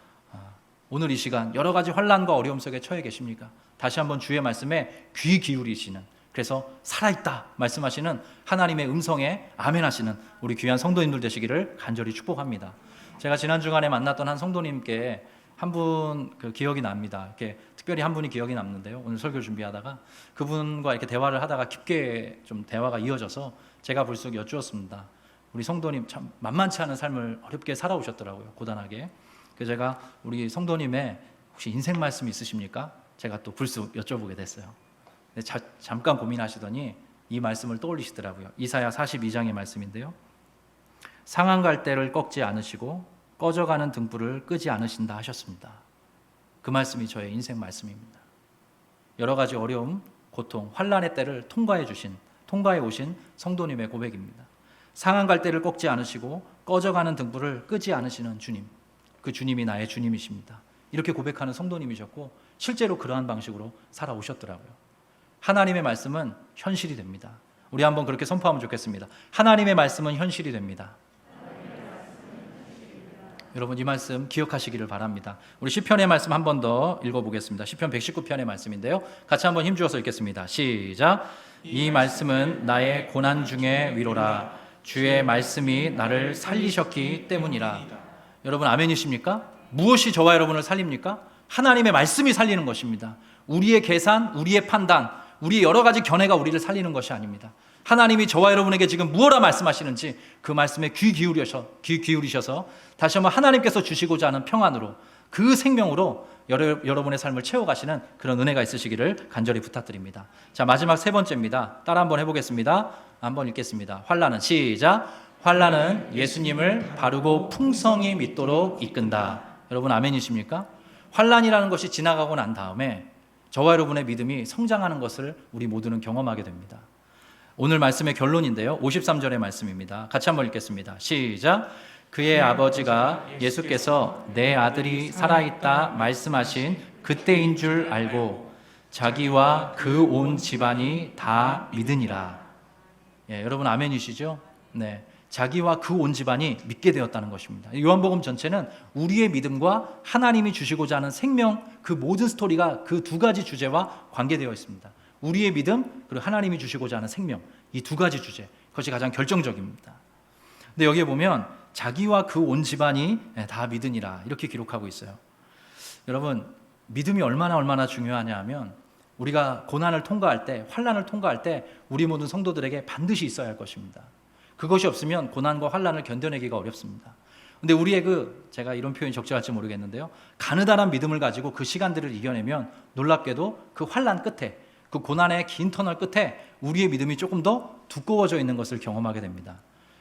오늘 이 시간 여러 가지 환란과 어려움 속에 처해 계십니까? 다시 한번 주의 말씀에 귀 기울이시는, 그래서 살아있다 말씀하시는 하나님의 음성에 아멘 하시는 우리 귀한 성도님들 되시기를 간절히 축복합니다. 제가 지난 주간에 만났던 한 성도님께 한 분 기억이 납니다. 이렇게 특별히 한 분이 기억이 남는데요, 오늘 설교 준비하다가 그분과 이렇게 대화를 하다가 깊게 좀 대화가 이어져서 제가 불쑥 여쭈었습니다. 우리 성도님 참 만만치 않은 삶을 어렵게 살아오셨더라고요, 고단하게. 그래서 제가 우리 성도님의 혹시 인생 말씀 있으십니까? 제가 또 불쑥 여쭤보게 됐어요. 근데 잠깐 고민하시더니 이 말씀을 떠올리시더라고요. 이사야 42장의 말씀인데요, 상한 갈대를 꺾지 않으시고 꺼져가는 등불을 끄지 않으신다 하셨습니다. 그 말씀이 저의 인생 말씀입니다. 여러 가지 어려움, 고통, 환난의 때를 통과해 오신 성도님의 고백입니다. 상한 갈대를 꺾지 않으시고 꺼져가는 등불을 끄지 않으시는 주님, 그 주님이 나의 주님이십니다. 이렇게 고백하는 성도님이셨고 실제로 그러한 방식으로 살아오셨더라고요. 하나님의 말씀은 현실이 됩니다. 우리 한번 그렇게 선포하면 좋겠습니다. 하나님의 말씀은 현실이 됩니다. 여러분 이 말씀 기억하시기를 바랍니다. 우리 시편의 말씀 한 번 더 읽어보겠습니다. 시편 119편의 말씀인데요. 같이 한번 힘주어서 읽겠습니다. 시작. 이 말씀은 나의 고난 중에 위로라. 주의 말씀이 나를 살리셨기 때문이라. 여러분 아멘이십니까? 무엇이 저와 여러분을 살립니까? 하나님의 말씀이 살리는 것입니다. 우리의 계산, 우리의 판단, 우리의 여러 가지 견해가 우리를 살리는 것이 아닙니다. 하나님이 저와 여러분에게 지금 무엇라 말씀하시는지 그 말씀에 귀 기울이셔서 다시 한번 하나님께서 주시고자 하는 평안으로 그 생명으로 여러분의 삶을 채워가시는 그런 은혜가 있으시기를 간절히 부탁드립니다. 자, 마지막 세 번째입니다. 따라 한번 해보겠습니다. 한번 읽겠습니다. 환난은 시작. 환난은 예수님을 바르고 풍성히 믿도록 이끈다. 여러분 아멘이십니까? 환난이라는 것이 지나가고 난 다음에 저와 여러분의 믿음이 성장하는 것을 우리 모두는 경험하게 됩니다. 오늘 말씀의 결론인데요. 53절의 말씀입니다. 같이 한번 읽겠습니다. 시작. 그의 아버지가 예수께서 내 아들이 살아있다 말씀하신 그때인 줄 알고 자기와 그 온 집안이 다 믿으니라. 예, 여러분 아멘이시죠? 네, 자기와 그 온 집안이 믿게 되었다는 것입니다. 요한복음 전체는 우리의 믿음과 하나님이 주시고자 하는 생명, 그 모든 스토리가 그 두 가지 주제와 관계되어 있습니다. 우리의 믿음 그리고 하나님이 주시고자 하는 생명, 이 두 가지 주제, 그것이 가장 결정적입니다. 근데 여기에 보면 자기와 그 온 집안이 다 믿으니라 이렇게 기록하고 있어요. 여러분 믿음이 얼마나 중요하냐 하면 우리가 고난을 통과할 때, 환난을 통과할 때 우리 모든 성도들에게 반드시 있어야 할 것입니다. 그것이 없으면 고난과 환난을 견뎌내기가 어렵습니다. 근데 우리의 제가 이런 표현이 적절할지 모르겠는데요, 가느다란 믿음을 가지고 그 시간들을 이겨내면 놀랍게도 그 환난 끝에, 그 고난의 긴 터널 끝에 우리의 믿음이 조금 더 두꺼워져 있는 것을 경험하게 됩니다.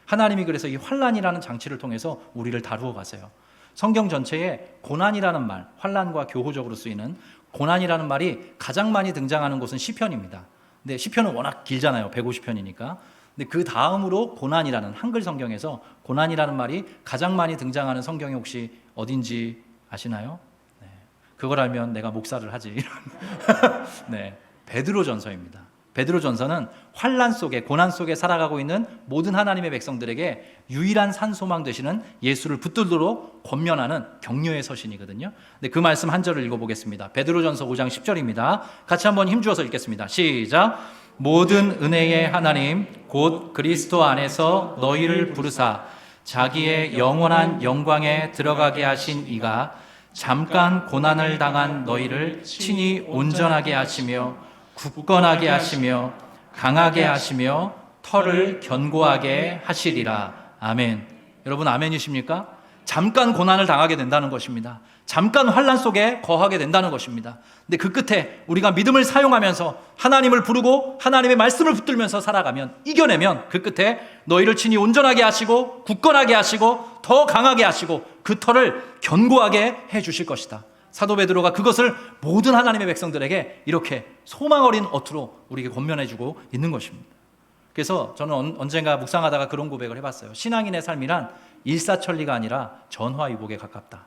하나님이 그래서 이 환난이라는 장치를 통해서 우리를 다루어 가세요. 성경 전체에 고난이라는 말, 환난과 교호적으로 쓰이는 고난이라는 말이 가장 많이 등장하는 곳은 시편입니다. 근데 시편은 워낙 길잖아요. 150편이니까. 근데 그 다음으로 고난이라는, 한글 성경에서 고난이라는 말이 가장 많이 등장하는 성경이 혹시 어딘지 아시나요? 네. 그걸 알면 내가 목사를 하지. 네. 베드로전서입니다. 베드로전서는 환난 속에, 고난 속에 살아가고 있는 모든 하나님의 백성들에게 유일한 산소망 되시는 예수를 붙들도록 권면하는 격려의 서신이거든요. 근데 그 말씀 한 절을 읽어보겠습니다. 베드로전서 5장 10절입니다. 같이 한번 힘주어서 읽겠습니다. 시작. 모든 은혜의 하나님 곧 그리스도 안에서 너희를 부르사 자기의 영원한 영광에 들어가게 하신 이가 잠깐 고난을 당한 너희를 친히 온전하게 하시며 굳건하게 하시며 강하게 하시며 털을 견고하게 하시리라. 아멘. 여러분 아멘이십니까? 잠깐 고난을 당하게 된다는 것입니다. 잠깐 환난 속에 거하게 된다는 것입니다. 근데 그 끝에 우리가 믿음을 사용하면서 하나님을 부르고 하나님의 말씀을 붙들면서 살아가면, 이겨내면 그 끝에 너희를 친히 온전하게 하시고 굳건하게 하시고 더 강하게 하시고 그 털을 견고하게 해주실 것이다. 사도 베드로가 그것을 모든 하나님의 백성들에게 이렇게 소망 어린 어투로 우리에게 권면해주고 있는 것입니다. 그래서 저는 언젠가 묵상하다가 그런 고백을 해봤어요. 신앙인의 삶이란 일사천리가 아니라 전화위복에 가깝다.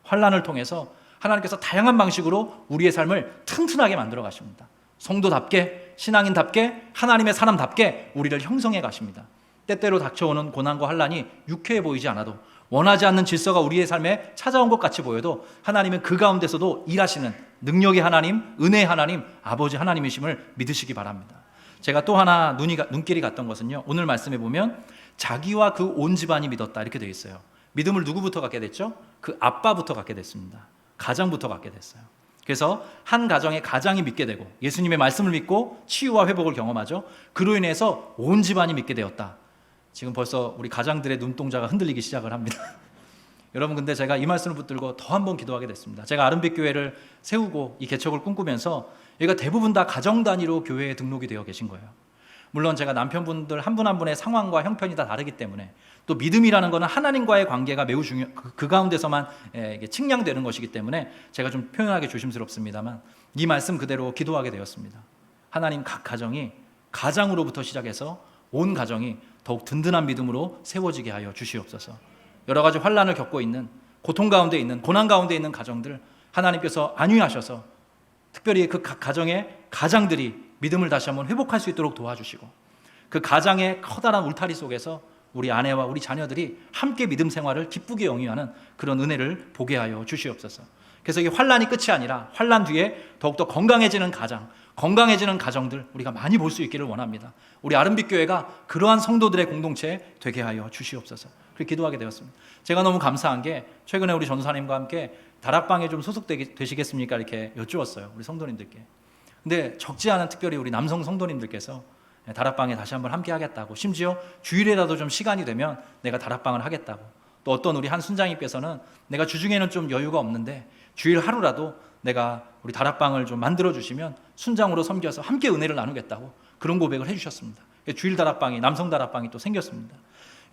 환난을 통해서 하나님께서 다양한 방식으로 우리의 삶을 튼튼하게 만들어 가십니다. 성도답게, 신앙인답게, 하나님의 사람답게 우리를 형성해 가십니다. 때때로 닥쳐오는 고난과 환난이 유쾌해 보이지 않아도, 원하지 않는 질서가 우리의 삶에 찾아온 것 같이 보여도 하나님은 그 가운데서도 일하시는 능력의 하나님, 은혜의 하나님, 아버지 하나님이심을 믿으시기 바랍니다. 제가 또 하나 눈길이 갔던 것은요, 오늘 말씀에 보면 자기와 그 온 집안이 믿었다 이렇게 되어 있어요. 믿음을 누구부터 갖게 됐죠? 그 아빠부터 갖게 됐습니다. 가장부터 갖게 됐어요. 그래서 한 가정의 가장이 믿게 되고 예수님의 말씀을 믿고 치유와 회복을 경험하죠. 그로 인해서 온 집안이 믿게 되었다. 지금 벌써 우리 가장들의 눈동자가 흔들리기 시작을 합니다. 여러분, 근데 제가 이 말씀을 붙들고 더 한 번 기도하게 됐습니다. 제가 아름빛 교회를 세우고 이 개척을 꿈꾸면서 여기가 대부분 다 가정 단위로 교회에 등록이 되어 계신 거예요. 물론 제가 남편분들 한 분 한 분의 상황과 형편이 다 다르기 때문에 또 믿음이라는 것은 하나님과의 관계가 매우 그 가운데서만 이게 측량되는 것이기 때문에 제가 좀 표현하기 조심스럽습니다만 이 말씀 그대로 기도하게 되었습니다. 하나님, 각 가정이 가장으로부터 시작해서 온 가정이 더욱 든든한 믿음으로 세워지게 하여 주시옵소서. 여러 가지 환난을 겪고 있는, 고통 가운데 있는, 고난 가운데 있는 가정들 하나님께서 안위하셔서 특별히 그 각 가정의 가장들이 믿음을 다시 한번 회복할 수 있도록 도와주시고, 그 가장의 커다란 울타리 속에서 우리 아내와 우리 자녀들이 함께 믿음 생활을 기쁘게 영위하는 그런 은혜를 보게 하여 주시옵소서. 그래서 이게 환난이 끝이 아니라 환난 뒤에 더욱더 건강해지는 가장, 건강해지는 가정들 우리가 많이 볼 수 있기를 원합니다. 우리 아름빛 교회가 그러한 성도들의 공동체 되게 하여 주시옵소서. 그렇게 기도하게 되었습니다. 제가 너무 감사한 게 최근에 우리 전도사님과 함께 다락방에 좀 소속되시겠습니까? 이렇게 여쭈었어요, 우리 성도님들께. 근데 적지 않은 특별히 우리 남성 성도님들께서 다락방에 다시 한번 함께 하겠다고, 심지어 주일에라도 좀 시간이 되면 내가 다락방을 하겠다고, 또 어떤 우리 한 순장님께서는 내가 주중에는 좀 여유가 없는데 주일 하루라도 내가 우리 다락방을 좀 만들어 주시면 순장으로 섬겨서 함께 은혜를 나누겠다고 그런 고백을 해주셨습니다. 주일 다락방이, 남성 다락방이 또 생겼습니다.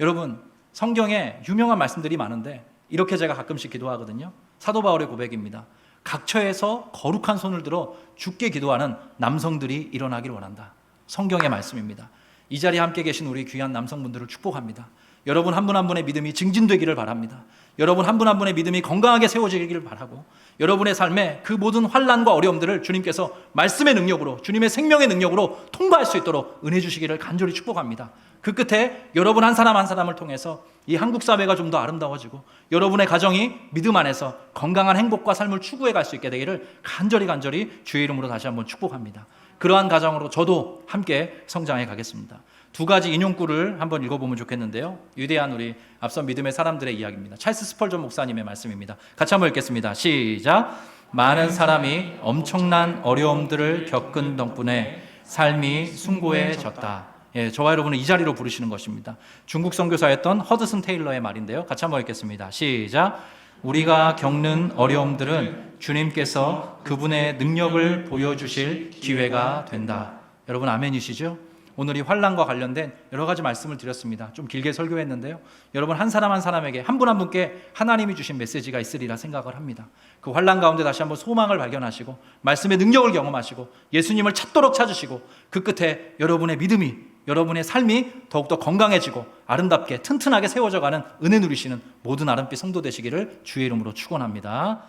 여러분, 성경에 유명한 말씀들이 많은데 이렇게 제가 가끔씩 기도하거든요. 사도 바울의 고백입니다. 각처에서 거룩한 손을 들어 주께 기도하는 남성들이 일어나길 원한다. 성경의 말씀입니다. 이 자리에 함께 계신 우리 귀한 남성분들을 축복합니다. 여러분 한 분 한 분의 믿음이 증진되기를 바랍니다. 여러분 한 분 한 분의 믿음이 건강하게 세워지기를 바라고, 여러분의 삶에 그 모든 환난과 어려움들을 주님께서 말씀의 능력으로, 주님의 생명의 능력으로 통과할 수 있도록 은혜 주시기를 간절히 축복합니다. 그 끝에 여러분 한 사람 한 사람을 통해서 이 한국 사회가 좀 더 아름다워지고 여러분의 가정이 믿음 안에서 건강한 행복과 삶을 추구해 갈 수 있게 되기를 간절히 주의 이름으로 다시 한번 축복합니다. 그러한 가정으로 저도 함께 성장해 가겠습니다. 두 가지 인용구를 한번 읽어보면 좋겠는데요. 위대한 우리 앞선 믿음의 사람들의 이야기입니다. 찰스 스펄전 목사님의 말씀입니다. 같이 한번 읽겠습니다. 시작. 많은 사람이 엄청난 어려움들을 겪은 덕분에 삶이 숭고해졌다. 예, 저와 여러분은 이 자리로 부르시는 것입니다. 중국 선교사였던 허드슨 테일러의 말인데요. 같이 한번 읽겠습니다. 시작. 우리가 겪는 어려움들은 주님께서 그분의 능력을 보여주실 기회가 된다. 여러분 아멘이시죠? 오늘 이 환난과 관련된 여러 가지 말씀을 드렸습니다. 좀 길게 설교했는데요. 여러분 한 사람 한 사람에게, 한 분 한 분께 하나님이 주신 메시지가 있으리라 생각을 합니다. 그 환난 가운데 다시 한번 소망을 발견하시고 말씀의 능력을 경험하시고 예수님을 찾도록 찾으시고 그 끝에 여러분의 믿음이, 여러분의 삶이 더욱더 건강해지고 아름답게 튼튼하게 세워져가는 은혜 누리시는 모든 아름빛 성도 되시기를 주의 이름으로 축원합니다.